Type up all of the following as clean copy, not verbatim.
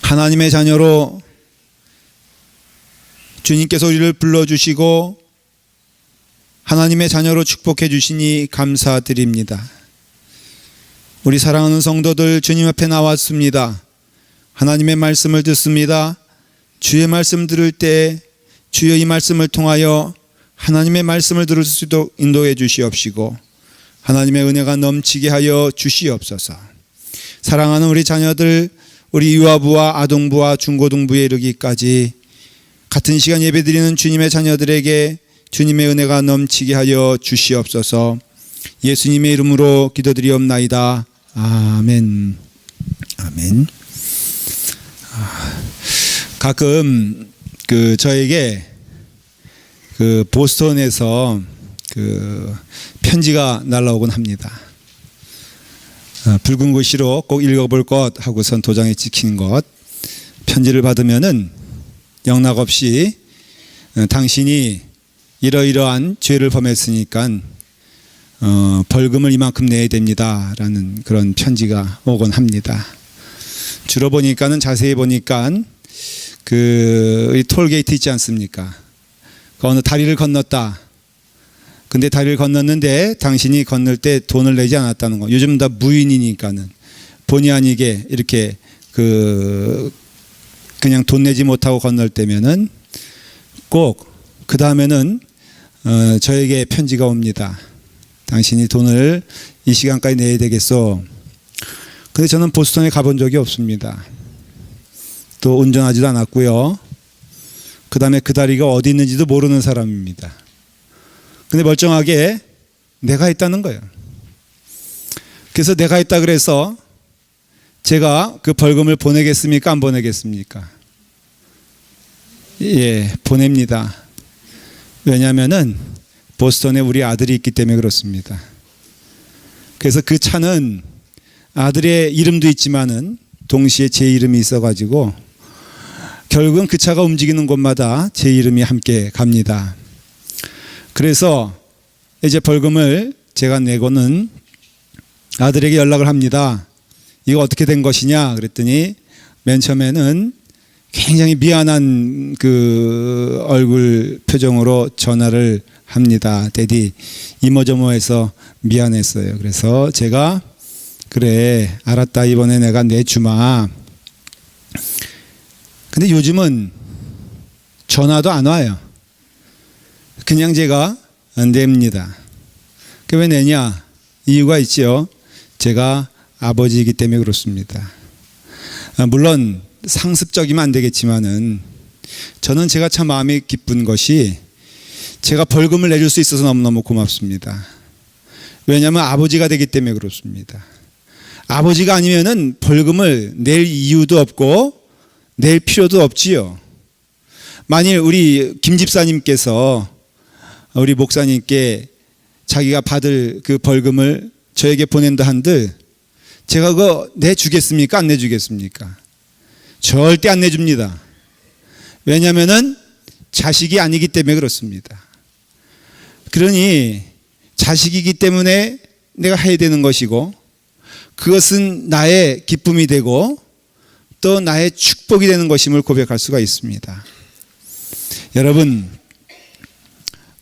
하나님의 자녀로 주님께서 우리를 불러주시고 하나님의 자녀로 축복해 주시니 감사드립니다. 우리 사랑하는 성도들, 주님 앞에 나왔습니다. 하나님의 말씀을 듣습니다. 주의 말씀 들을 때 주여 이 말씀을 통하여 하나님의 말씀을 들을 수 있도록 인도해 주시옵시고 하나님의 은혜가 넘치게 하여 주시옵소서. 사랑하는 우리 자녀들, 우리 유아부와 아동부와 중고등부에 이르기까지 같은 시간 예배드리는 주님의 자녀들에게 주님의 은혜가 넘치게 하여 주시옵소서. 예수님의 이름으로 기도드리옵나이다. 아멘. 아멘. 가끔 저에게 보스턴에서 편지가 날라오곤 합니다. 붉은 글씨로 꼭 읽어볼 것 하고선 도장에 찍힌 것, 편지를 받으면은 영락 없이 당신이 이러이러한 죄를 범했으니까 벌금을 이만큼 내야 됩니다 라는 그런 편지가 오곤 합니다. 주로 보니까는, 자세히 보니까 톨게이트 있지 않습니까? 그 어느 다리를 건넜다. 근데 다리를 건넜는데 당신이 건널 때 돈을 내지 않았다는 거. 요즘 다 무인이니까는 본의 아니게 이렇게 그냥 돈 내지 못하고 건널 때면은 꼭 그 다음에는 저에게 편지가 옵니다. 당신이 돈을 이 시간까지 내야 되겠어. 근데 저는 보스턴에 가본 적이 없습니다. 또 운전하지도 않았고요. 그 다음에 그 다리가 어디 있는지도 모르는 사람입니다. 근데 멀쩡하게 내가 있다는 거예요. 그래서 내가 있다 그래서 제가 그 벌금을 보내겠습니까? 안 보내겠습니까? 예, 보냅니다. 왜냐하면은 보스턴에 우리 아들이 있기 때문에 그렇습니다. 그래서 그 차는 아들의 이름도 있지만은 동시에 제 이름이 있어가지고 결국은 그 차가 움직이는 곳마다 제 이름이 함께 갑니다. 그래서 이제 벌금을 제가 내고는 아들에게 연락을 합니다. 이거 어떻게 된 것이냐 그랬더니 맨 처음에는 굉장히 미안한 얼굴 표정으로 전화를 합니다. 데디, 이모저모해서 미안했어요. 그래서 제가 그래 알았다, 이번에 내가 내주마. 근데 요즘은 전화도 안 와요. 그냥 제가 안 냅니다. 왜 내냐? 이유가 있죠. 제가 아버지이기 때문에 그렇습니다. 물론 상습적이면 안 되겠지만은 저는 제가 참 마음이 기쁜 것이 제가 벌금을 내줄 수 있어서 너무너무 고맙습니다. 왜냐하면 아버지가 되기 때문에 그렇습니다. 아버지가 아니면은 벌금을 낼 이유도 없고 낼 필요도 없지요. 만일 우리 김 집사님께서 우리 목사님께 자기가 받을 그 벌금을 저에게 보낸다 한들 제가 그거 내주겠습니까? 안 내주겠습니까? 절대 안 내줍니다. 왜냐하면은 자식이 아니기 때문에 그렇습니다. 그러니 자식이기 때문에 내가 해야 되는 것이고 그것은 나의 기쁨이 되고 또 나의 축복이 되는 것임을 고백할 수가 있습니다. 여러분,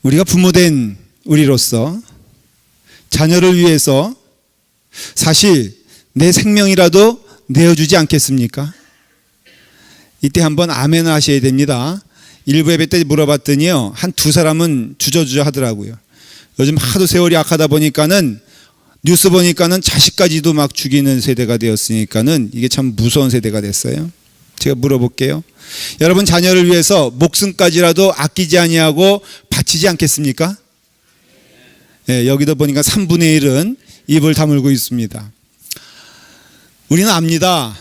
우리가 부모된 우리로서 자녀를 위해서 사실 내 생명이라도 내어주지 않겠습니까? 이때 한번 아멘 하셔야 됩니다. 일부 예배 때 물어봤더니요, 한 두 사람은 주저주저 하더라고요. 요즘 하도 세월이 악하다 보니까는 뉴스 보니까는 자식까지도 막 죽이는 세대가 되었으니까는 이게 참 무서운 세대가 됐어요. 제가 물어볼게요. 여러분, 자녀를 위해서 목숨까지라도 아끼지 아니하고 바치지 않겠습니까? 예, 여기도 보니까 3분의 1은 입을 다물고 있습니다. 우리는 압니다.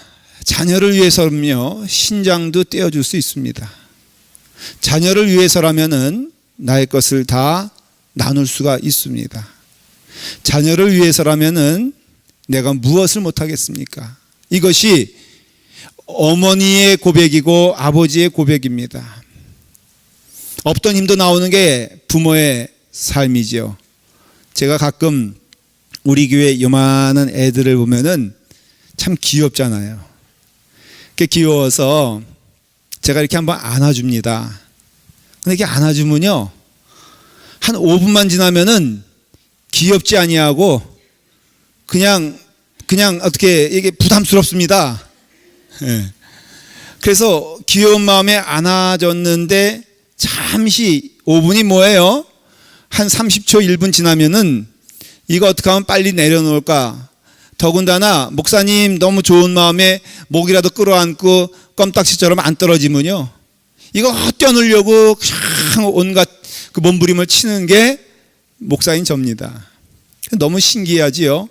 자녀를 위해서는요, 신장도 떼어줄 수 있습니다. 자녀를 위해서라면은 나의 것을 다 나눌 수가 있습니다. 자녀를 위해서라면은 내가 무엇을 못하겠습니까? 이것이 어머니의 고백이고 아버지의 고백입니다. 없던 힘도 나오는 게 부모의 삶이지요. 제가 가끔 우리 교회 요만한 애들을 보면은 참 귀엽잖아요. 이렇게 귀여워서 제가 이렇게 한번 안아줍니다. 근데 이렇게 안아주면요, 한 5분만 지나면은 귀엽지 아니하고 그냥 어떻게 이게 부담스럽습니다. 예. 그래서 귀여운 마음에 안아줬는데 잠시 5분이 뭐예요? 한 30초 1분 지나면은 이거 어떻게 하면 빨리 내려놓을까? 더군다나 목사님 너무 좋은 마음에 목이라도 끌어안고 껌딱지처럼 안 떨어지면요, 이거 뛰어놀려고 온갖 그 몸부림을 치는 게 목사인 접니다. 너무 신기하지요.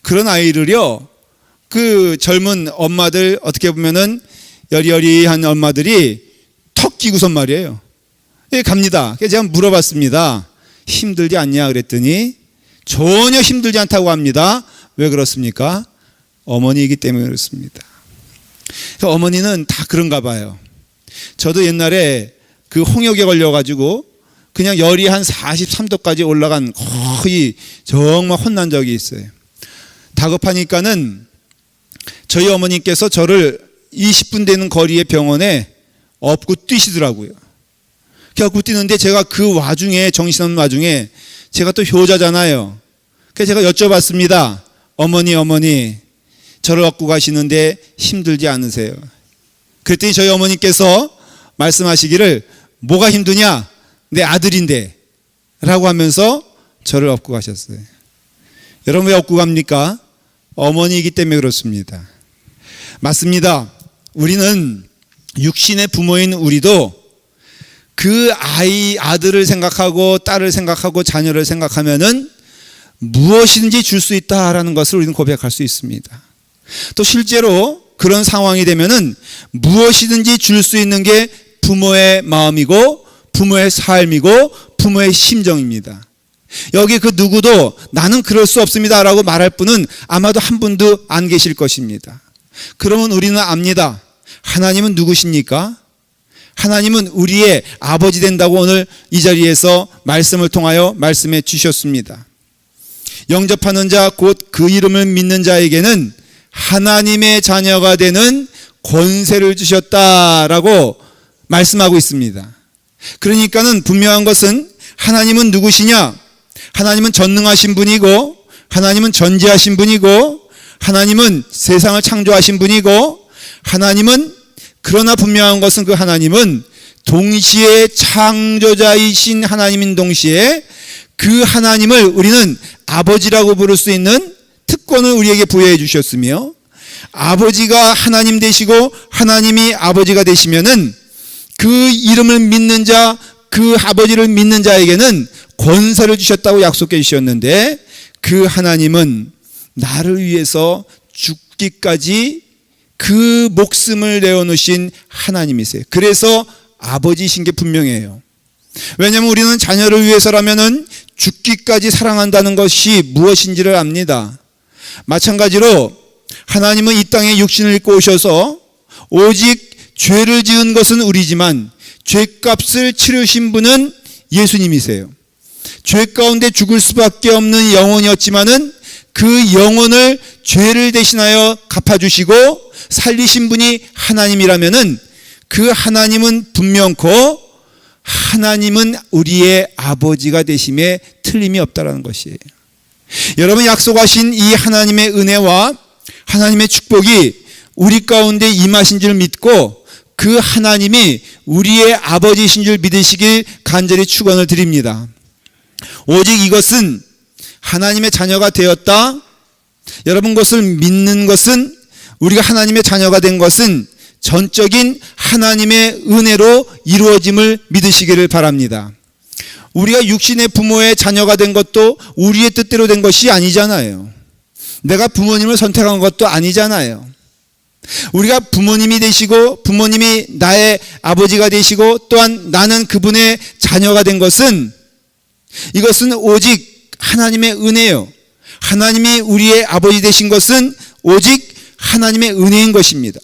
그런 아이를요, 그 젊은 엄마들, 어떻게 보면은 여리여리한 엄마들이 턱 끼고선 말이에요, 예, 갑니다. 그래서 제가 물어봤습니다. 힘들지 않냐 그랬더니 전혀 힘들지 않다고 합니다. 왜 그렇습니까? 어머니이기 때문에 그렇습니다. 어머니는 다 그런가 봐요. 저도 옛날에 그 홍역에 걸려가지고 그냥 열이 한 43도까지 올라간 거의 정말 혼난 적이 있어요. 다급하니까는 저희 어머니께서 저를 20분 되는 거리의 병원에 업고 뛰시더라고요. 그래갖고 뛰는데 제가 그 와중에, 정신없는 와중에 제가 또 효자잖아요. 그래서 제가 여쭤봤습니다. 어머니, 저를 업고 가시는데 힘들지 않으세요? 그랬더니 저희 어머니께서 말씀하시기를, 뭐가 힘드냐? 내 아들인데 라고 하면서 저를 업고 가셨어요. 여러분 왜 업고 갑니까? 어머니이기 때문에 그렇습니다. 맞습니다. 우리는 육신의 부모인 우리도 그 아들을 생각하고 딸을 생각하고 자녀를 생각하면은 무엇이든지 줄 수 있다라는 것을 우리는 고백할 수 있습니다. 또 실제로 그런 상황이 되면은 무엇이든지 줄 수 있는 게 부모의 마음이고 부모의 삶이고 부모의 심정입니다. 여기 그 누구도 나는 그럴 수 없습니다라고 말할 분은 아마도 한 분도 안 계실 것입니다. 그러면 우리는 압니다. 하나님은 누구십니까? 하나님은 우리의 아버지 된다고 오늘 이 자리에서 말씀을 통하여 말씀해 주셨습니다. 영접하는 자 곧 그 이름을 믿는 자에게는 하나님의 자녀가 되는 권세를 주셨다라고 말씀하고 있습니다. 그러니까는 분명한 것은 하나님은 누구시냐? 하나님은 전능하신 분이고 하나님은 전지하신 분이고 하나님은 세상을 창조하신 분이고 하나님은, 그러나 분명한 것은 그 하나님은 동시에 창조자이신 하나님인 동시에 그 하나님을 우리는 아버지라고 부를 수 있는 특권을 우리에게 부여해 주셨으며, 아버지가 하나님 되시고 하나님이 아버지가 되시면은 그 이름을 믿는 자, 그 아버지를 믿는 자에게는 권세를 주셨다고 약속해 주셨는데, 그 하나님은 나를 위해서 죽기까지 그 목숨을 내어놓으신 하나님이세요. 그래서 아버지이신 게 분명해요. 왜냐하면 우리는 자녀를 위해서라면은 죽기까지 사랑한다는 것이 무엇인지를 압니다. 마찬가지로 하나님은 이 땅에 육신을 입고 오셔서 오직 죄를 지은 것은 우리지만 죄값을 치르신 분은 예수님이세요. 죄 가운데 죽을 수밖에 없는 영혼이었지만은 그 영혼을 죄를 대신하여 갚아주시고 살리신 분이 하나님이라면은 그 하나님은 분명코 하나님은 우리의 아버지가 되심에 틀림이 없다라는 것이에요. 여러분, 약속하신 이 하나님의 은혜와 하나님의 축복이 우리 가운데 임하신 줄 믿고 그 하나님이 우리의 아버지이신 줄 믿으시길 간절히 축원을 드립니다. 오직 이것은 하나님의 자녀가 되었다, 여러분, 것을 믿는 것은, 우리가 하나님의 자녀가 된 것은 전적인 하나님의 은혜로 이루어짐을 믿으시기를 바랍니다. 우리가 육신의 부모의 자녀가 된 것도 우리의 뜻대로 된 것이 아니잖아요. 내가 부모님을 선택한 것도 아니잖아요. 우리가 부모님이 되시고 부모님이 나의 아버지가 되시고 또한 나는 그분의 자녀가 된 것은, 이것은 오직 하나님의 은혜요. 하나님이 우리의 아버지 되신 것은 오직 하나님의 은혜인 것입니다.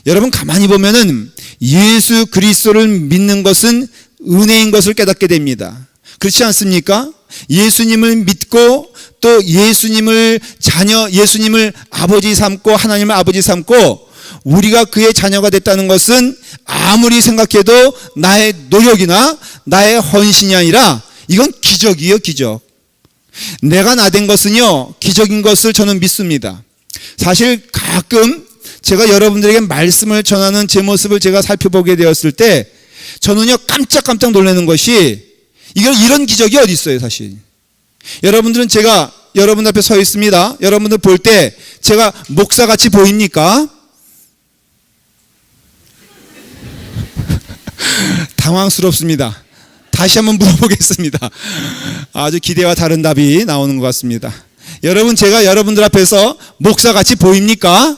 여러분, 가만히 보면은 예수 그리스도를 믿는 것은 은혜인 것을 깨닫게 됩니다. 그렇지 않습니까? 예수님을 믿고 또 예수님을 자녀, 예수님을 아버지 삼고 하나님을 아버지 삼고 우리가 그의 자녀가 됐다는 것은 아무리 생각해도 나의 노력이나 나의 헌신이 아니라 이건 기적이에요, 기적. 내가 나된 것은요, 기적인 것을 저는 믿습니다. 사실 가끔 제가 여러분들에게 말씀을 전하는 제 모습을 제가 살펴보게 되었을 때 저는요, 깜짝깜짝 놀라는 것이 이런 기적이 어디 있어요, 사실. 여러분들은 제가 여러분 앞에 서 있습니다. 여러분들 볼 때 제가 목사같이 보입니까? 당황스럽습니다. 다시 한번 물어보겠습니다. 아주 기대와 다른 답이 나오는 것 같습니다. 여러분, 제가 여러분들 앞에서 목사같이 보입니까?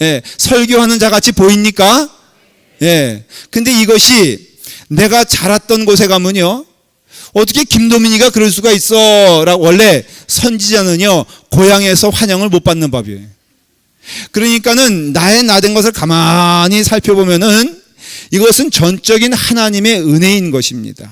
예, 설교하는 자같이 보입니까? 예. 근데 이것이 내가 자랐던 곳에 가면요, 어떻게 김도민이가 그럴 수가 있어? 라고. 원래 선지자는요, 고향에서 환영을 못 받는 법이에요. 그러니까는 나의 나된 것을 가만히 살펴보면은 이것은 전적인 하나님의 은혜인 것입니다.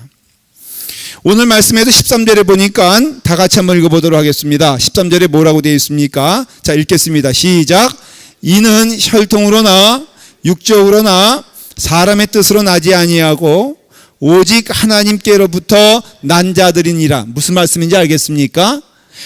오늘 말씀에도 13절에 보니까 다 같이 한번 읽어보도록 하겠습니다. 13절에 뭐라고 되어 있습니까? 자, 읽겠습니다. 시작. 이는 혈통으로나 육적으로나 사람의 뜻으로 나지 아니하고 오직 하나님께로부터 난 자들이니라. 무슨 말씀인지 알겠습니까?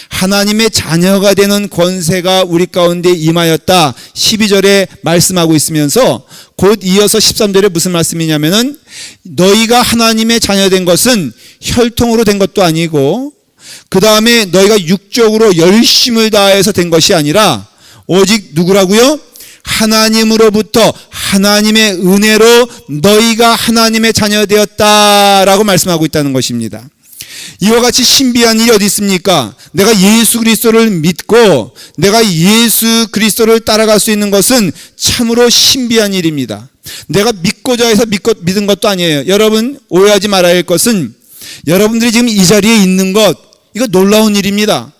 하나님의 자녀가 되는 권세가 우리 가운데 임하였다. 12절에 말씀하고 있으면서 곧 이어서 13절에 무슨 말씀이냐면은 너희가 하나님의 자녀된 것은 혈통으로 된 것도 아니고 그 다음에 너희가 육적으로 열심을 다해서 된 것이 아니라 오직 누구라고요? 하나님으로부터 하나님의 은혜로 너희가 하나님의 자녀 되었다라고 말씀하고 있다는 것입니다. 이와 같이 신비한 일이 어디 있습니까? 내가 예수 그리스도를 믿고 내가 예수 그리스도를 따라갈 수 있는 것은 참으로 신비한 일입니다. 내가 믿고자 해서 믿은 것도 아니에요. 여러분, 오해하지 말아야 할 것은 여러분들이 지금 이 자리에 있는 것, 이거 놀라운 일입니다.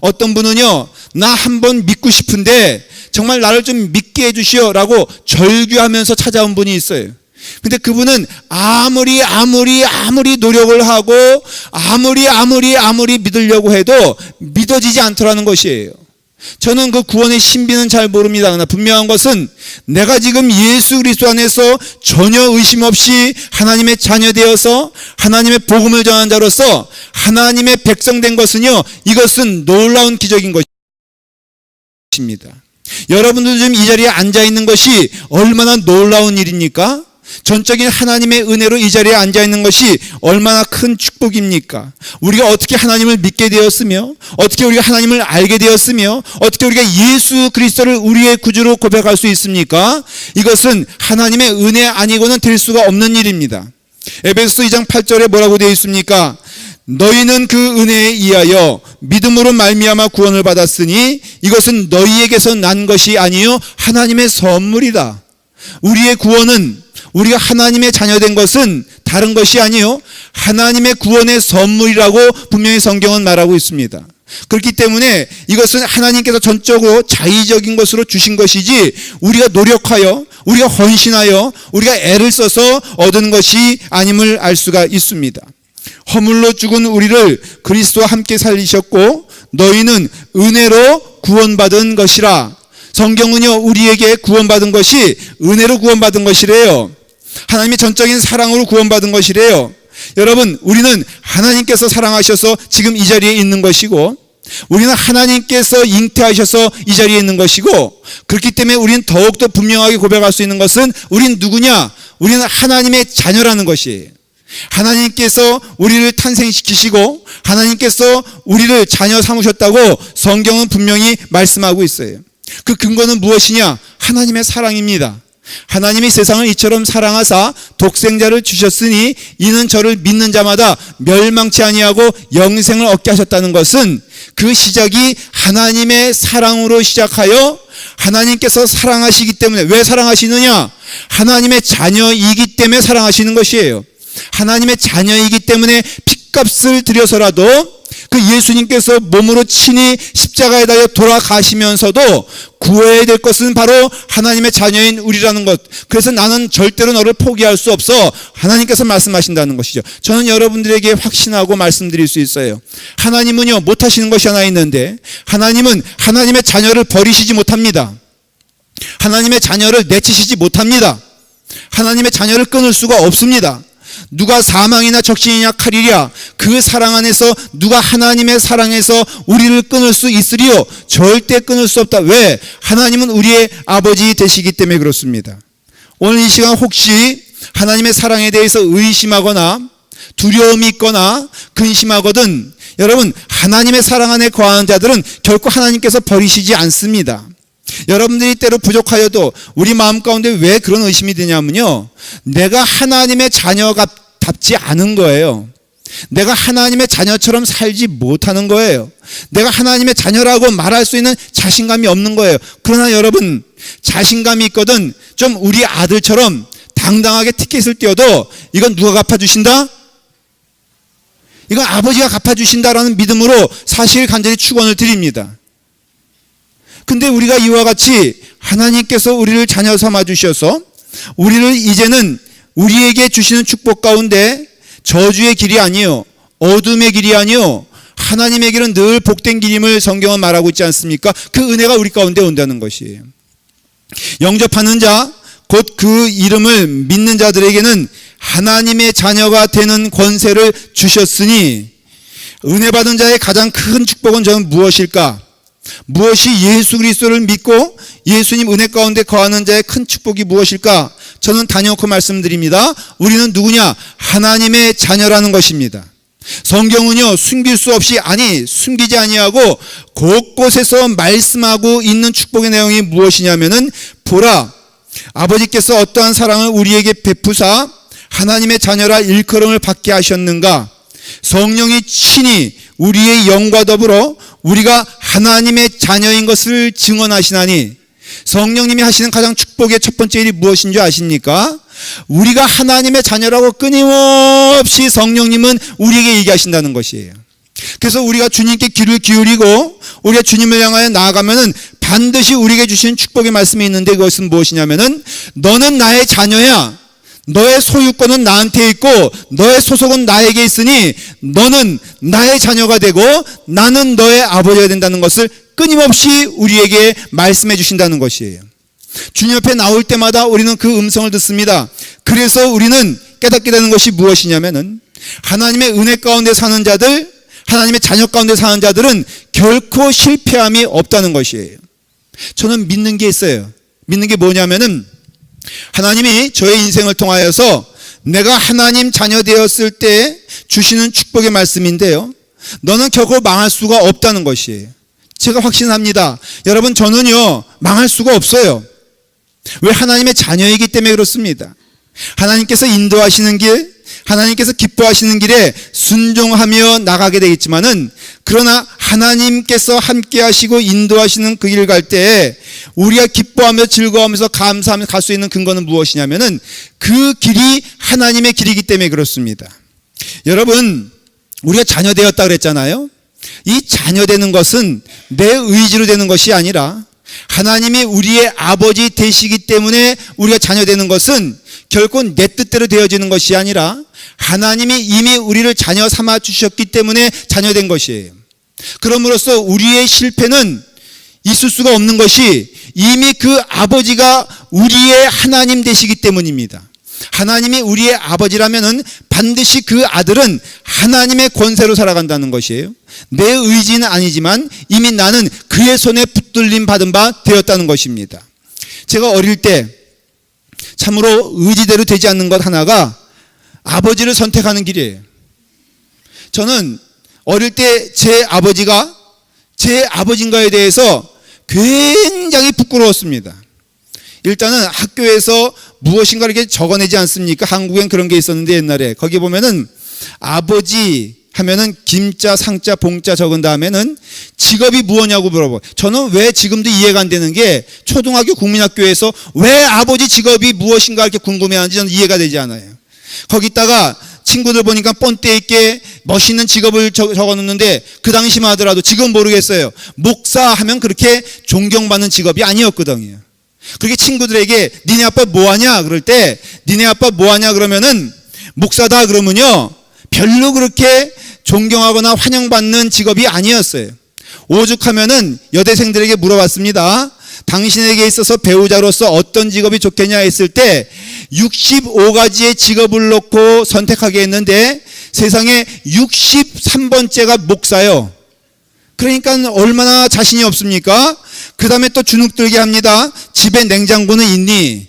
어떤 분은요, 나 한번 믿고 싶은데 정말 나를 좀 믿게 해주시오 라고 절규하면서 찾아온 분이 있어요. 근데 그분은 아무리 노력을 하고 아무리 믿으려고 해도 믿어지지 않더라는 것이에요. 저는 그 구원의 신비는 잘 모릅니다. 그러나 분명한 것은 내가 지금 예수 그리스도 안에서 전혀 의심 없이 하나님의 자녀 되어서 하나님의 복음을 전하는 자로서 하나님의 백성 된 것은요, 이것은 놀라운 기적인 것입니다. 여러분들 지금 이 자리에 앉아 있는 것이 얼마나 놀라운 일입니까? 전적인 하나님의 은혜로 이 자리에 앉아 있는 것이 얼마나 큰 축복입니까? 우리가 어떻게 하나님을 믿게 되었으며 어떻게 우리가 하나님을 알게 되었으며 어떻게 우리가 예수 그리스도를 우리의 구주로 고백할 수 있습니까? 이것은 하나님의 은혜 아니고는 될 수가 없는 일입니다. 에베소서 2장 8절에 뭐라고 되어 있습니까? 너희는 그 은혜에 의하여 믿음으로 말미암아 구원을 받았으니 이것은 너희에게서 난 것이 아니요 하나님의 선물이다. 우리의 구원은, 우리가 하나님의 자녀된 것은 다른 것이 아니요 하나님의 구원의 선물이라고 분명히 성경은 말하고 있습니다. 그렇기 때문에 이것은 하나님께서 전적으로 자의적인 것으로 주신 것이지 우리가 노력하여 우리가 헌신하여 우리가 애를 써서 얻은 것이 아님을 알 수가 있습니다. 허물로 죽은 우리를 그리스도와 함께 살리셨고 너희는 은혜로 구원받은 것이라. 성경은요, 우리에게 구원받은 것이 은혜로 구원받은 것이래요. 하나님의 전적인 사랑으로 구원받은 것이래요. 여러분, 우리는 하나님께서 사랑하셔서 지금 이 자리에 있는 것이고 우리는 하나님께서 잉태하셔서 이 자리에 있는 것이고 그렇기 때문에 우리는 더욱더 분명하게 고백할 수 있는 것은 우리는 누구냐? 우리는 하나님의 자녀라는 것이에요. 하나님께서 우리를 탄생시키시고 하나님께서 우리를 자녀 삼으셨다고 성경은 분명히 말씀하고 있어요. 그 근거는 무엇이냐? 하나님의 사랑입니다. 하나님이 세상을 이처럼 사랑하사 독생자를 주셨으니 이는 저를 믿는 자마다 멸망치 아니하고 영생을 얻게 하셨다는 것은 그 시작이 하나님의 사랑으로 시작하여 하나님께서 사랑하시기 때문에, 왜 사랑하시느냐? 하나님의 자녀이기 때문에 사랑하시는 것이에요. 하나님의 자녀이기 때문에 핏값을 들여서라도 그 예수님께서 몸으로 친히 십자가에 달려 돌아가시면서도 구해야 될 것은 바로 하나님의 자녀인 우리라는 것. 그래서 나는 절대로 너를 포기할 수 없어. 하나님께서 말씀하신다는 것이죠. 저는 여러분들에게 확신하고 말씀드릴 수 있어요. 하나님은요, 못하시는 것이 하나 있는데 하나님은 하나님의 자녀를 버리시지 못합니다. 하나님의 자녀를 내치시지 못합니다. 하나님의 자녀를 끊을 수가 없습니다. 누가 사망이나 적신이냐 칼이랴, 그 사랑 안에서 누가 하나님의 사랑에서 우리를 끊을 수 있으리요? 절대 끊을 수 없다. 왜? 하나님은 우리의 아버지 되시기 때문에 그렇습니다. 오늘 이 시간 혹시 하나님의 사랑에 대해서 의심하거나 두려움이 있거나 근심하거든, 여러분, 하나님의 사랑 안에 거하는 자들은 결코 하나님께서 버리시지 않습니다. 여러분들이 때로 부족하여도 우리 마음 가운데 왜 그런 의심이 드냐면요, 내가 하나님의 자녀답지 않은 거예요. 내가 하나님의 자녀처럼 살지 못하는 거예요. 내가 하나님의 자녀라고 말할 수 있는 자신감이 없는 거예요. 그러나 여러분, 자신감이 있거든 좀 우리 아들처럼 당당하게 티켓을 띄워도 이건 누가 갚아주신다? 이건 아버지가 갚아주신다라는 믿음으로 사실 간절히 축원을 드립니다. 근데 우리가 이와 같이 하나님께서 우리를 자녀 삼아 주셔서 우리를 이제는 우리에게 주시는 축복 가운데 저주의 길이 아니요, 어둠의 길이 아니요, 하나님의 길은 늘 복된 길임을 성경은 말하고 있지 않습니까? 그 은혜가 우리 가운데 온다는 것이에요. 영접하는 자, 곧 그 이름을 믿는 자들에게는 하나님의 자녀가 되는 권세를 주셨으니, 은혜 받은 자의 가장 큰 축복은 저는 무엇일까? 무엇이 예수 그리스도를 믿고 예수님 은혜 가운데 거하는 자의 큰 축복이 무엇일까? 저는 단연코 말씀드립니다. 우리는 누구냐? 하나님의 자녀라는 것입니다. 성경은요, 숨길 수 없이, 아니 숨기지 아니하고 곳곳에서 말씀하고 있는 축복의 내용이 무엇이냐면은, 보라, 아버지께서 어떠한 사랑을 우리에게 베푸사 하나님의 자녀라 일컬음을 받게 하셨는가? 성령이 친히 우리의 영과 더불어 우리가 하나님의 자녀인 것을 증언하시나니, 성령님이 하시는 가장 축복의 첫 번째 일이 무엇인 줄 아십니까? 우리가 하나님의 자녀라고 끊임없이 성령님은 우리에게 얘기하신다는 것이에요. 그래서 우리가 주님께 귀를 기울이고 우리가 주님을 향하여 나아가면은 반드시 우리에게 주신 축복의 말씀이 있는데, 그것은 무엇이냐면은, 너는 나의 자녀야. 너의 소유권은 나한테 있고 너의 소속은 나에게 있으니 너는 나의 자녀가 되고 나는 너의 아버지가 된다는 것을 끊임없이 우리에게 말씀해 주신다는 것이에요. 주님 앞에 나올 때마다 우리는 그 음성을 듣습니다. 그래서 우리는 깨닫게 되는 것이 무엇이냐면은, 하나님의 은혜 가운데 사는 자들, 하나님의 자녀 가운데 사는 자들은 결코 실패함이 없다는 것이에요. 저는 믿는 게 있어요. 믿는 게 뭐냐면은, 하나님이 저의 인생을 통하여서 내가 하나님 자녀 되었을 때 주시는 축복의 말씀인데요, 너는 결코 망할 수가 없다는 것이에요. 제가 확신합니다. 여러분, 저는요 망할 수가 없어요. 왜? 하나님의 자녀이기 때문에 그렇습니다. 하나님께서 인도하시는 길, 하나님께서 기뻐하시는 길에 순종하며 나가게 되겠지만은, 그러나 하나님께서 함께 하시고 인도하시는 그 길을 갈 때 우리가 기뻐하며 즐거워하면서 감사하며 갈 수 있는 근거는 무엇이냐면은, 그 길이 하나님의 길이기 때문에 그렇습니다. 여러분, 우리가 자녀 되었다 그랬잖아요. 이 자녀 되는 것은 내 의지로 되는 것이 아니라 하나님이 우리의 아버지 되시기 때문에 우리가 자녀 되는 것은 결코 내 뜻대로 되어지는 것이 아니라 하나님이 이미 우리를 자녀 삼아 주셨기 때문에 자녀된 것이에요. 그럼으로써 우리의 실패는 있을 수가 없는 것이 이미 그 아버지가 우리의 하나님 되시기 때문입니다. 하나님이 우리의 아버지라면은 반드시 그 아들은 하나님의 권세로 살아간다는 것이에요. 내 의지는 아니지만 이미 나는 그의 손에 붙들림 받은 바 되었다는 것입니다. 제가 어릴 때 참으로 의지대로 되지 않는 것 하나가 아버지를 선택하는 길이에요. 저는 어릴 때 제 아버지가 제 아버지인가에 대해서 굉장히 부끄러웠습니다. 일단은 학교에서 무엇인가 이렇게 적어내지 않습니까? 한국엔 그런 게 있었는데, 옛날에 거기 보면은 아버지 하면은 김자, 상자, 봉자 적은 다음에는 직업이 무엇냐고 물어봐요. 저는 왜 지금도 이해가 안 되는 게, 초등학교 국민학교에서 왜 아버지 직업이 무엇인가 이렇게 궁금해하는지 저는 이해가 되지 않아요. 거기다가 친구들 보니까 뻔때 있게 멋있는 직업을 적어놓는데, 그 당시만 하더라도 지금 모르겠어요. 목사 하면 그렇게 존경받는 직업이 아니었거든요. 그렇게 친구들에게 니네 아빠 뭐하냐 그럴 때, 니네 아빠 뭐하냐 그러면은 목사다 그러면요 별로 그렇게 존경하거나 환영받는 직업이 아니었어요. 오죽하면은 여대생들에게 물어봤습니다. 당신에게 있어서 배우자로서 어떤 직업이 좋겠냐 했을 때 65가지의 직업을 놓고 선택하게 했는데 세상에 63번째가 목사요. 그러니까 얼마나 자신이 없습니까? 그 다음에 또 주눅들게 합니다. 집에 냉장고는 있니?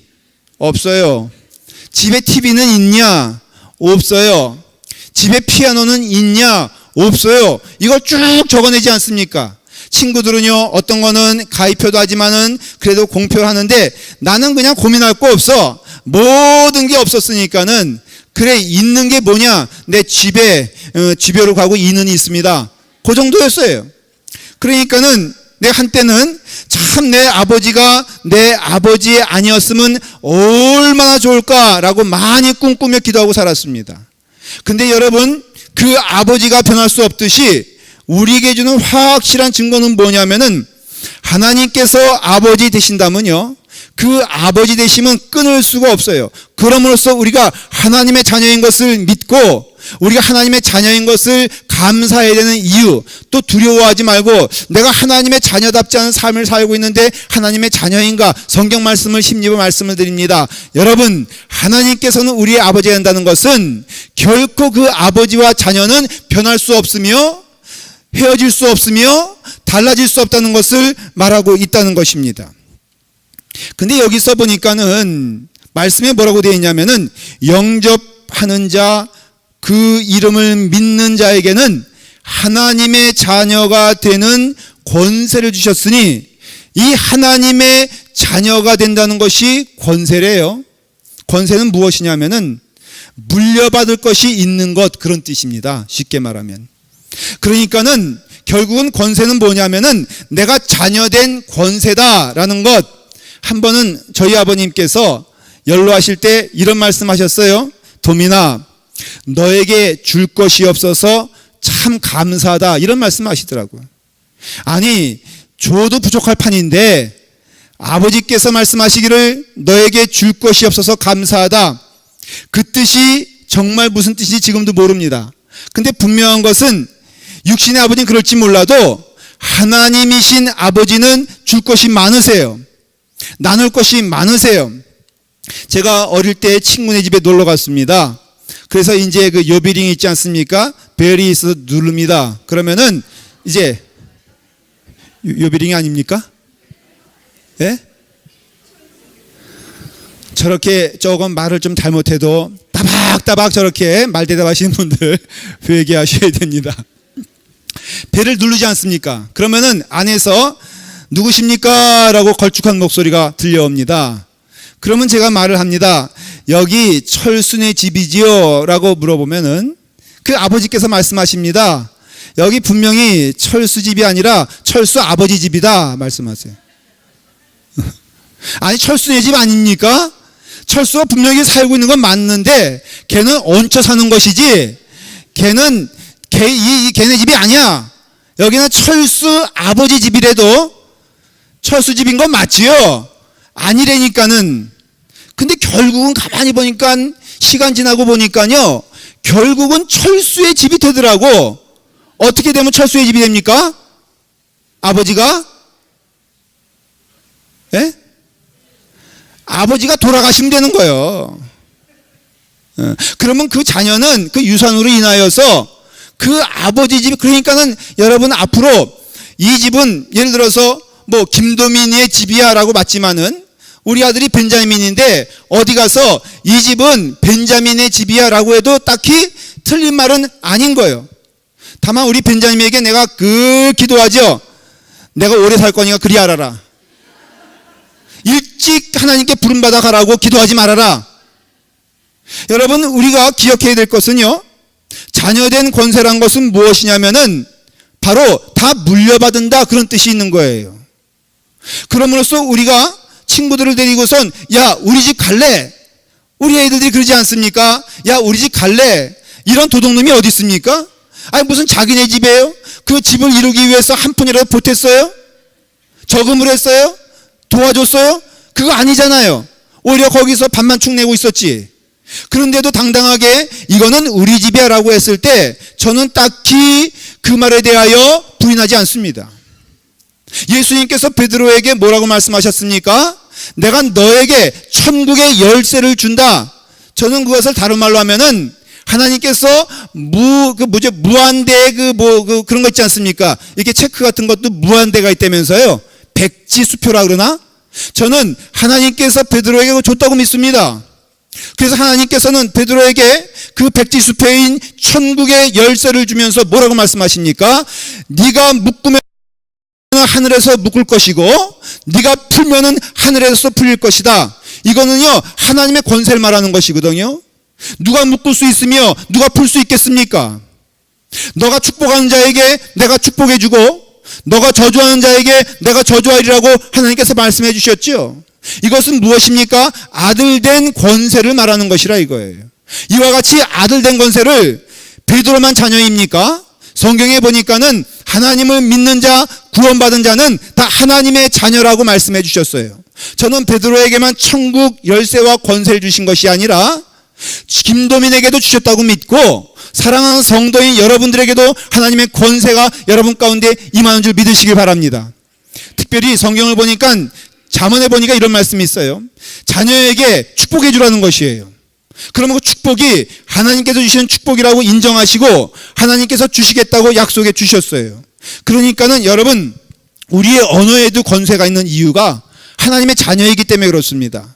없어요. 집에 TV는 있냐? 없어요. 집에 피아노는 있냐? 없어요. 이걸 쭉 적어내지 않습니까? 친구들은요, 어떤 거는 가입표도 하지만은 그래도 공표하는데 나는 그냥 고민할 거 없어. 모든 게 없었으니까는 그래, 있는 게 뭐냐? 내 집에 집여로 가고 이는 있습니다. 그 정도였어요. 그러니까는 내 한때는 참 내 아버지가 내 아버지 아니었으면 얼마나 좋을까라고 많이 꿈꾸며 기도하고 살았습니다. 근데 여러분, 그 아버지가 변할 수 없듯이 우리에게 주는 확실한 증거는 뭐냐면은 하나님께서 아버지 되신다면요, 그 아버지 되심은 끊을 수가 없어요. 그럼으로써 우리가 하나님의 자녀인 것을 믿고 우리가 하나님의 자녀인 것을 감사해야 되는 이유, 또 두려워하지 말고 내가 하나님의 자녀답지 않은 삶을 살고 있는데 하나님의 자녀인가? 성경 말씀을 힘입어 말씀을 드립니다. 여러분, 하나님께서는 우리의 아버지가 된다는 것은 결코 그 아버지와 자녀는 변할 수 없으며 헤어질 수 없으며 달라질 수 없다는 것을 말하고 있다는 것입니다. 근데 여기서 보니까는 말씀에 뭐라고 되어 있냐면은 영접하는 자, 그 이름을 믿는 자에게는 하나님의 자녀가 되는 권세를 주셨으니, 이 하나님의 자녀가 된다는 것이 권세래요. 권세는 무엇이냐면은 물려받을 것이 있는 것, 그런 뜻입니다. 쉽게 말하면. 그러니까는 결국은 권세는 뭐냐면은 내가 자녀된 권세다라는 것. 한 번은 저희 아버님께서 연로하실 때 이런 말씀하셨어요. 도민아, 너에게 줄 것이 없어서 참 감사하다, 이런 말씀하시더라고요. 아니, 줘도 부족할 판인데 아버지께서 말씀하시기를 너에게 줄 것이 없어서 감사하다, 그 뜻이 정말 무슨 뜻인지 지금도 모릅니다. 근데 분명한 것은 육신의 아버지는 그럴지 몰라도 하나님이신 아버지는 줄 것이 많으세요. 나눌 것이 많으세요. 제가 어릴 때 친구네 집에 놀러 갔습니다. 그래서 이제 그 요비링이 있지 않습니까? 벨이 있어서 누릅니다. 그러면은 이제 요비링이 아닙니까? 예? 저렇게 조금 말을 좀 잘못해도 따박따박 저렇게 말 대답하시는 분들 회개하셔야 됩니다. 벨을 누르지 않습니까? 그러면은 안에서 누구십니까? 라고 걸쭉한 목소리가 들려옵니다. 그러면 제가 말을 합니다. 여기 철수네 집이지요? 라고 물어보면은 그 아버지께서 말씀하십니다. 여기 분명히 철수 집이 아니라 철수 아버지 집이다 말씀하세요. 아니, 철수네 집 아닙니까? 철수가 분명히 살고 있는 건 맞는데 걔는 얹혀 사는 것이지 걔는 걔네 집이 아니야. 여기는 철수 아버지 집이라도 철수 집인 건 맞지요? 아니라니까는. 근데 결국은 가만히 보니까 시간 지나고 보니까요, 결국은 철수의 집이 되더라고. 어떻게 되면 철수의 집이 됩니까? 아버지가? 예? 아버지가 돌아가시면 되는 거예요. 그러면 그 자녀는 그 유산으로 인하여서 그 아버지 집, 그러니까는 여러분 앞으로 이 집은 예를 들어서 뭐 김도민이의 집이야 라고 맞지만은 우리 아들이 벤자민인데 어디 가서 이 집은 벤자민의 집이야 라고 해도 딱히 틀린 말은 아닌 거예요. 다만 우리 벤자민에게 내가 기도하죠. 내가 오래 살 거니까 그리 알아라. 일찍 하나님께 부름받아 가라고 기도하지 말아라. 여러분, 우리가 기억해야 될 것은요, 자녀된 권세란 것은 무엇이냐면은 바로 다 물려받은다, 그런 뜻이 있는 거예요. 그럼으로써 우리가 친구들을 데리고선 야, 우리 집 갈래? 우리 애들이 그러지 않습니까? 야, 우리 집 갈래? 이런 도둑놈이 어디 있습니까? 아니, 무슨 자기네 집이에요? 그 집을 이루기 위해서 한 푼이라도 보탰어요? 저금을 했어요? 도와줬어요? 그거 아니잖아요. 오히려 거기서 반만 축내고 있었지. 그런데도 당당하게 이거는 우리 집이야 라고 했을 때 저는 딱히 그 말에 대하여 부인하지 않습니다. 예수님께서 베드로에게 뭐라고 말씀하셨습니까? 내가 너에게 천국의 열쇠를 준다. 저는 그것을 다른 말로 하면은 하나님께서 무한대 그런 거 있지 않습니까? 이렇게 체크 같은 것도 무한대가 있다면서요. 백지수표라 그러나? 저는 하나님께서 베드로에게 그거 줬다고 믿습니다. 그래서 하나님께서는 베드로에게 그 백지수표인 천국의 열쇠를 주면서 뭐라고 말씀하십니까? 네가 묶으면 하늘에서 묶을 것이고 네가 풀면은 하늘에서 풀릴 것이다. 이거는요 하나님의 권세를 말하는 것이거든요. 누가 묶을 수 있으며 누가 풀 수 있겠습니까? 너가 축복하는 자에게 내가 축복해주고 너가 저주하는 자에게 내가 저주하리라고 하나님께서 말씀해 주셨죠. 이것은 무엇입니까? 아들된 권세를 말하는 것이라 이거예요. 이와 같이 아들된 권세를 베드로만 자녀입니까? 성경에 보니까는 하나님을 믿는 자, 구원받은 자는 다 하나님의 자녀라고 말씀해 주셨어요. 저는 베드로에게만 천국 열쇠와 권세를 주신 것이 아니라 김도민에게도 주셨다고 믿고 사랑하는 성도인 여러분들에게도 하나님의 권세가 여러분 가운데 임하는 줄 믿으시길 바랍니다. 특별히 성경을 보니까 잠언에 보니까 이런 말씀이 있어요. 자녀에게 축복해 주라는 것이에요. 그러면 그 축복이 하나님께서 주시는 축복이라고 인정하시고 하나님께서 주시겠다고 약속해 주셨어요. 그러니까는 여러분 우리의 언어에도 권세가 있는 이유가 하나님의 자녀이기 때문에 그렇습니다.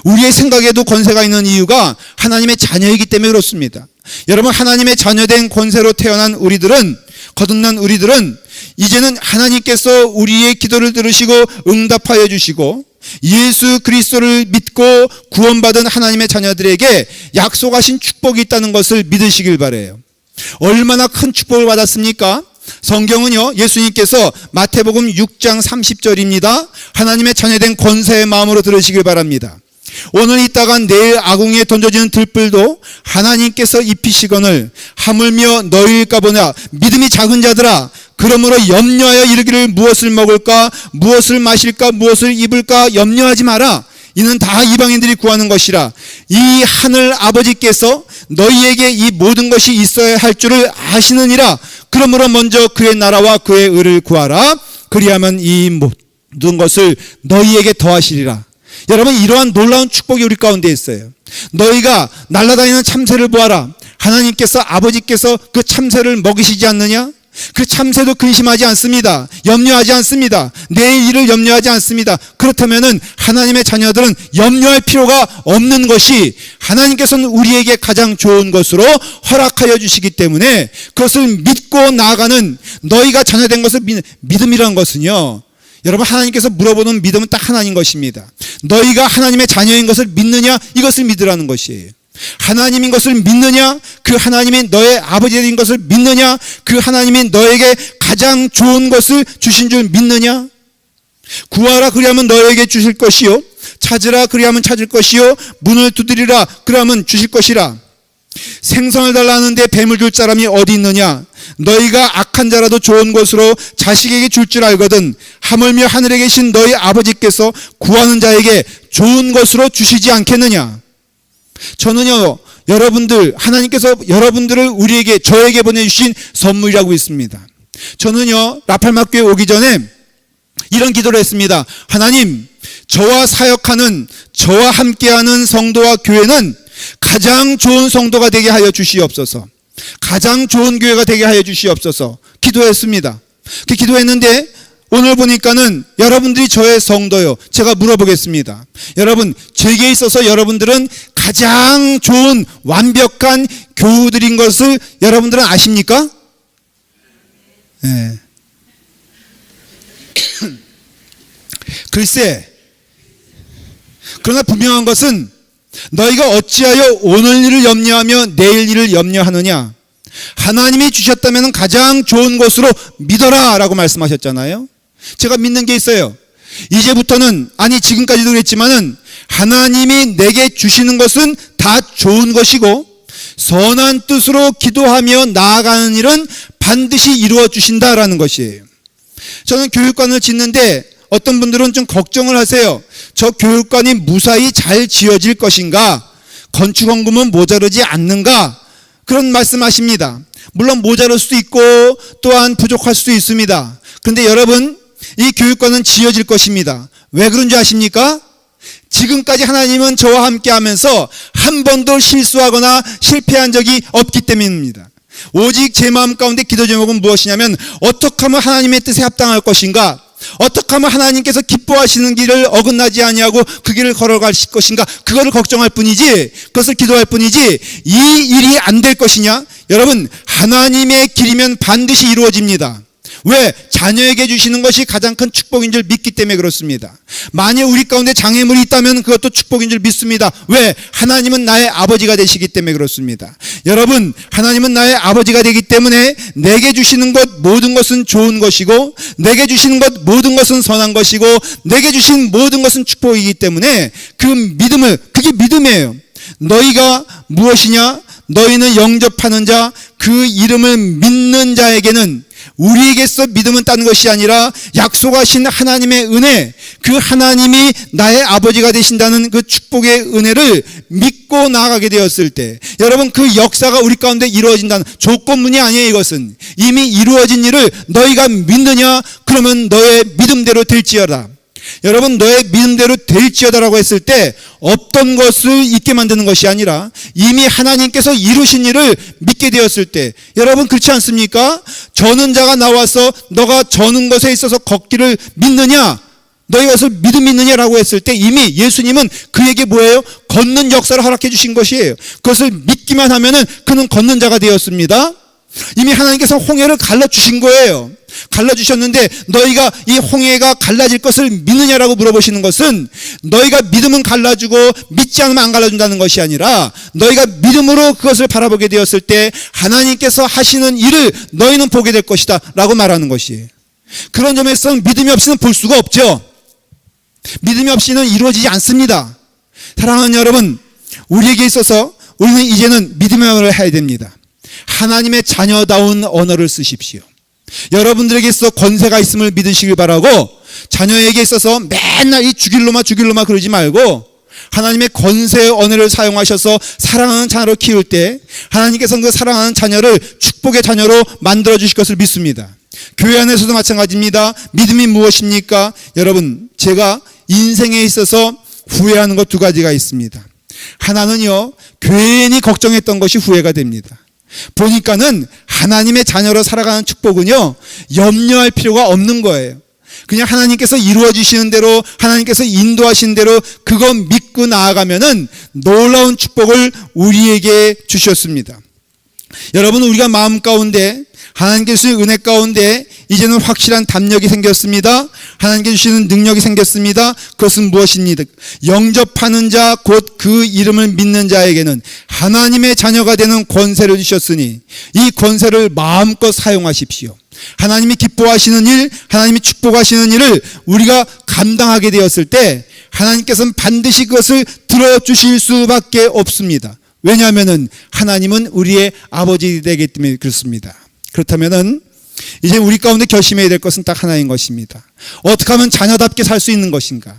우리의 생각에도 권세가 있는 이유가 하나님의 자녀이기 때문에 그렇습니다. 여러분 하나님의 자녀된 권세로 태어난 우리들은 거듭난 우리들은 이제는 하나님께서 우리의 기도를 들으시고 응답하여 주시고 예수 그리스도를 믿고 구원받은 하나님의 자녀들에게 약속하신 축복이 있다는 것을 믿으시길 바라요. 얼마나 큰 축복을 받았습니까? 성경은요 예수님께서 마태복음 6장 30절입니다. 하나님의 자녀된 권세의 마음으로 들으시길 바랍니다. 오늘 있다가 내일 아궁이에 던져지는 들불도 하나님께서 입히시거늘 하물며 너희일까 보냐 믿음이 작은 자들아 그러므로 염려하여 이르기를 무엇을 먹을까 무엇을 마실까 무엇을 입을까 염려하지 마라. 이는 다 이방인들이 구하는 것이라. 이 하늘 아버지께서 너희에게 이 모든 것이 있어야 할 줄을 아시느니라. 그러므로 먼저 그의 나라와 그의 의를 구하라. 그리하면 이 모든 것을 너희에게 더하시리라. 여러분 이러한 놀라운 축복이 우리 가운데 있어요. 너희가 날아다니는 참새를 보아라. 하나님께서 아버지께서 그 참새를 먹이시지 않느냐? 그 참새도 근심하지 않습니다. 염려하지 않습니다. 내일 일을 염려하지 않습니다. 그렇다면은 하나님의 자녀들은 염려할 필요가 없는 것이 하나님께서는 우리에게 가장 좋은 것으로 허락하여 주시기 때문에 그것을 믿고 나아가는 너희가 자녀된 것을 믿음이라는 것은요 여러분 하나님께서 물어보는 믿음은 딱 하나인 것입니다. 너희가 하나님의 자녀인 것을 믿느냐 이것을 믿으라는 것이에요. 하나님인 것을 믿느냐 그 하나님이 너의 아버지인 것을 믿느냐 그 하나님이 너에게 가장 좋은 것을 주신 줄 믿느냐. 구하라 그리하면 너에게 주실 것이요 찾으라 그리하면 찾을 것이요 문을 두드리라 그러면 주실 것이라. 생선을 달라는데 뱀을 줄 사람이 어디 있느냐. 너희가 악한 자라도 좋은 것으로 자식에게 줄 줄 알거든 하물며 하늘에 계신 너희 아버지께서 구하는 자에게 좋은 것으로 주시지 않겠느냐. 저는요 여러분들 하나님께서 여러분들을 우리에게 저에게 보내주신 선물이라고 있습니다. 저는요 라팔마교회 오기 전에 이런 기도를 했습니다. 하나님 저와 사역하는 저와 함께하는 성도와 교회는 가장 좋은 성도가 되게 하여 주시옵소서. 가장 좋은 교회가 되게 하여 주시옵소서 기도했습니다. 그 기도했는데 오늘 보니까는 여러분들이 저의 성도요. 제가 물어보겠습니다. 여러분 제게 있어서 여러분들은 가장 좋은 완벽한 교우들인 것을 여러분들은 아십니까? 네. 글쎄 그러나 분명한 것은 너희가 어찌하여 오늘 일을 염려하며 내일 일을 염려하느냐. 하나님이 주셨다면 가장 좋은 것으로 믿어라 라고 말씀하셨잖아요. 제가 믿는 게 있어요. 이제부터는 아니 지금까지도 그랬지만은 하나님이 내게 주시는 것은 다 좋은 것이고 선한 뜻으로 기도하며 나아가는 일은 반드시 이루어 주신다라는 것이에요. 저는 교육관을 짓는데 어떤 분들은 좀 걱정을 하세요. 저 교육관이 무사히 잘 지어질 것인가? 건축원금은 모자르지 않는가? 그런 말씀하십니다. 물론 모자랄 수도 있고 또한 부족할 수도 있습니다. 그런데 여러분 이 교육관은 지어질 것입니다. 왜 그런 줄 아십니까? 지금까지 하나님은 저와 함께 하면서 한 번도 실수하거나 실패한 적이 없기 때문입니다. 오직 제 마음 가운데 기도 제목은 무엇이냐면, 어떻게 하면 하나님의 뜻에 합당할 것인가, 어떻게 하면 하나님께서 기뻐하시는 길을 어긋나지 아니하고 그 길을 걸어갈 것인가, 그거를 걱정할 뿐이지, 그것을 기도할 뿐이지, 이 일이 안 될 것이냐? 여러분, 하나님의 길이면 반드시 이루어집니다. 왜? 자녀에게 주시는 것이 가장 큰 축복인 줄 믿기 때문에 그렇습니다. 만약 우리 가운데 장애물이 있다면 그것도 축복인 줄 믿습니다. 왜? 하나님은 나의 아버지가 되시기 때문에 그렇습니다. 여러분, 하나님은 나의 아버지가 되기 때문에 내게 주시는 것 모든 것은 좋은 것이고, 내게 주시는 것 모든 것은 선한 것이고, 내게 주신 모든 것은 축복이기 때문에 그게 믿음이에요. 너희가 무엇이냐? 너희는 영접하는 자, 그 이름을 믿는 자에게는, 우리에게서 믿음은 딴 것이 아니라 약속하신 하나님의 은혜, 그 하나님이 나의 아버지가 되신다는 그 축복의 은혜를 믿고 나아가게 되었을 때, 여러분, 그 역사가 우리 가운데 이루어진다는 조건문이 아니에요. 이것은 이미 이루어진 일을 너희가 믿느냐? 그러면 너의 믿음대로 될지어다. 여러분, 너의 믿음대로 될지어다라고 했을 때 없던 것을 있게 만드는 것이 아니라 이미 하나님께서 이루신 일을 믿게 되었을 때, 여러분 그렇지 않습니까? 저는 자가 나와서 너가 저는 것에 있어서 걷기를 믿느냐, 너희 것을 믿음 믿느냐라고 했을 때 이미 예수님은 그에게 뭐예요? 걷는 역사를 허락해 주신 것이에요. 그것을 믿기만 하면은 그는 걷는 자가 되었습니다. 이미 하나님께서 홍해를 갈라주신 거예요. 갈라주셨는데 너희가 이 홍해가 갈라질 것을 믿느냐라고 물어보시는 것은, 너희가 믿으면 갈라주고 믿지 않으면 안 갈라준다는 것이 아니라, 너희가 믿음으로 그것을 바라보게 되었을 때 하나님께서 하시는 일을 너희는 보게 될 것이다 라고 말하는 것이에요. 그런 점에서는 믿음이 없이는 볼 수가 없죠. 믿음이 없이는 이루어지지 않습니다. 사랑하는 여러분, 우리에게 있어서 우리는 이제는 믿음의 언어를 해야 됩니다. 하나님의 자녀다운 언어를 쓰십시오. 여러분들에게 있어 권세가 있음을 믿으시길 바라고, 자녀에게 있어서 맨날 이 죽일로마 그러지 말고 하나님의 권세의 언어를 사용하셔서 사랑하는 자녀로 키울 때 하나님께서는 그 사랑하는 자녀를 축복의 자녀로 만들어 주실 것을 믿습니다. 교회 안에서도 마찬가지입니다. 믿음이 무엇입니까? 여러분, 제가 인생에 있어서 후회하는 것 두 가지가 있습니다. 하나는요, 괜히 걱정했던 것이 후회가 됩니다. 보니까는 하나님의 자녀로 살아가는 축복은요, 염려할 필요가 없는 거예요. 그냥 하나님께서 이루어 주시는 대로, 하나님께서 인도하신 대로 그거 믿고 나아가면은 놀라운 축복을 우리에게 주셨습니다. 여러분, 우리가 마음 가운데 하나님께서의 은혜 가운데 이제는 확실한 담력이 생겼습니다. 하나님께 주시는 능력이 생겼습니다. 그것은 무엇입니까? 영접하는 자, 곧 그 이름을 믿는 자에게는 하나님의 자녀가 되는 권세를 주셨으니 이 권세를 마음껏 사용하십시오. 하나님이 기뻐하시는 일, 하나님이 축복하시는 일을 우리가 감당하게 되었을 때 하나님께서는 반드시 그것을 들어주실 수밖에 없습니다. 왜냐하면 하나님은 우리의 아버지 되기 때문에 그렇습니다. 그렇다면은 이제 우리 가운데 결심해야 될 것은 딱 하나인 것입니다. 어떻게 하면 자녀답게 살 수 있는 것인가?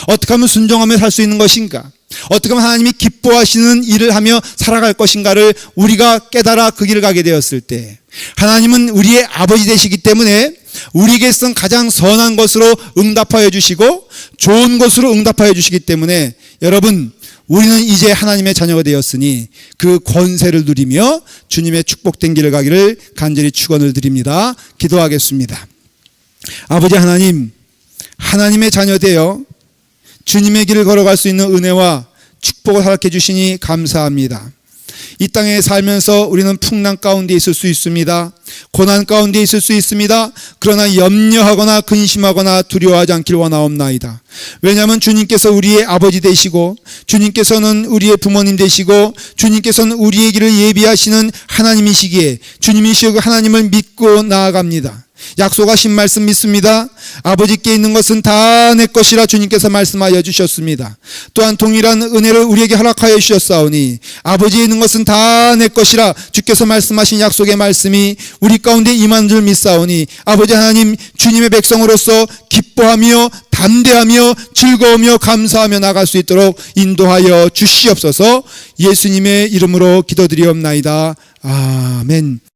어떻게 하면 순종하며 살 수 있는 것인가? 어떻게 하면 하나님이 기뻐하시는 일을 하며 살아갈 것인가를 우리가 깨달아 그 길을 가게 되었을 때, 하나님은 우리의 아버지 되시기 때문에 우리에게선 가장 선한 것으로 응답하여 주시고 좋은 것으로 응답하여 주시기 때문에, 여러분, 우리는 이제 하나님의 자녀가 되었으니 그 권세를 누리며 주님의 축복된 길을 가기를 간절히 축원을 드립니다. 기도하겠습니다. 아버지 하나님, 하나님의 자녀 되어 주님의 길을 걸어갈 수 있는 은혜와 축복을 허락해 주시니 감사합니다. 이 땅에 살면서 우리는 풍랑 가운데 있을 수 있습니다. 고난 가운데 있을 수 있습니다. 그러나 염려하거나 근심하거나 두려워하지 않길 원하옵나이다. 왜냐하면 주님께서 우리의 아버지 되시고, 주님께서는 우리의 부모님 되시고, 주님께서는 우리의 길을 예비하시는 하나님이시기에 주님이시고 하나님을 믿고 나아갑니다. 약속하신 말씀 믿습니다. 아버지께 있는 것은 다 내 것이라 주님께서 말씀하여 주셨습니다. 또한 동일한 은혜를 우리에게 허락하여 주셨사오니 아버지에 있는 것은 다 내 것이라 주께서 말씀하신 약속의 말씀이 우리 가운데 임한 줄 믿사오니, 아버지 하나님, 주님의 백성으로서 기뻐하며 담대하며 즐거우며 감사하며 나갈 수 있도록 인도하여 주시옵소서. 예수님의 이름으로 기도드리옵나이다. 아멘.